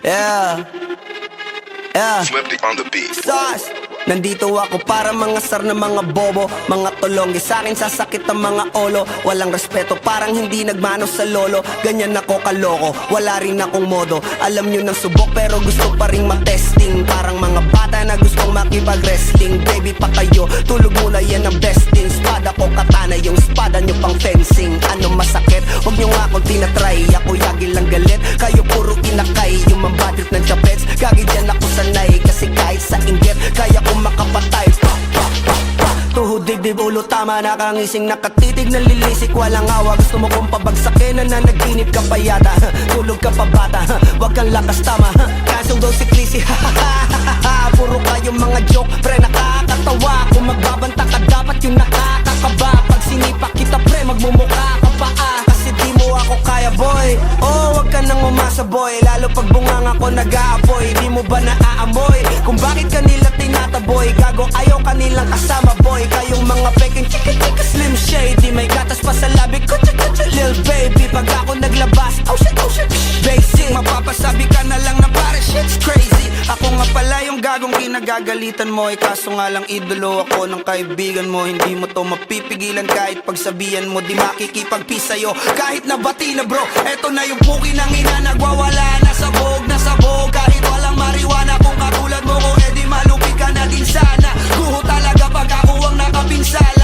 Yeah. Swifty on the beat. Sauce. Nandito ako para mga sar na mga bobo, mga tulonggi sa'kin sasakit ang mga olo. Walang respeto, parang hindi nagmano sa lolo. Ganyan ako kaloko, wala rin akong modo. Alam nyo ng subok pero gusto pa rin matesting. Parang mga bata na gustong makipag-wrestling. Baby pa kayo, tulog muna yan ang besting. Spada ko katana, yung spada nyo pang fencing. Ano masakit? Huwag nyo nga akong tinatry. Ako yagi lang galit, kayo puro inakay. Yung mambadrit ng chapets, gagi dyan ako sanay. Kasi kahit sa inggit, kaya ko makapatay. Tuhod, dibdib, ulo, tama. Nakangising, nakatitig, nalilisik. Walang awa, gusto mo kong pabagsakin. Nananaginip ka pa yata. Tulog ka pa bata, wag kang lakas tama. Kasong daw si Clissy, puro kayong mga joke, pre nakakatawa. Kung magbabanta ka dapat yung nakakakaba. Pag sinipa kita pre, magmumukha ka pa kasi di mo ako kaya boy. Oh, wag ka nang umasa boy. Lalo pag bungang ako nag-aapoy. Di mo ba naaamoy kung bakit kanila tinataboy? Gago ayaw kanilang kasama boy. Kayong mga peking chika-chika slim shady. May gatas pa sa labi ko, lil baby. Pag ako naglabas, oh shit, basic. Mapapasabi ka na lang na pare shit's crazy. Ako nga pala yung gagong kinagagalitan mo. Kaso nga lang idolo ako ng kaibigan mo. Hindi mo to mapipigilan kahit pagsabihan mo. Di makikipagpi sa'yo kahit nabati na bro. Eto na yung puki ng ina, nagwawala na sabog. Kahit walang mariwana, kung katulad mo ko edi malupi ka na din sana. Guho talaga pag ako ang nakapinsala.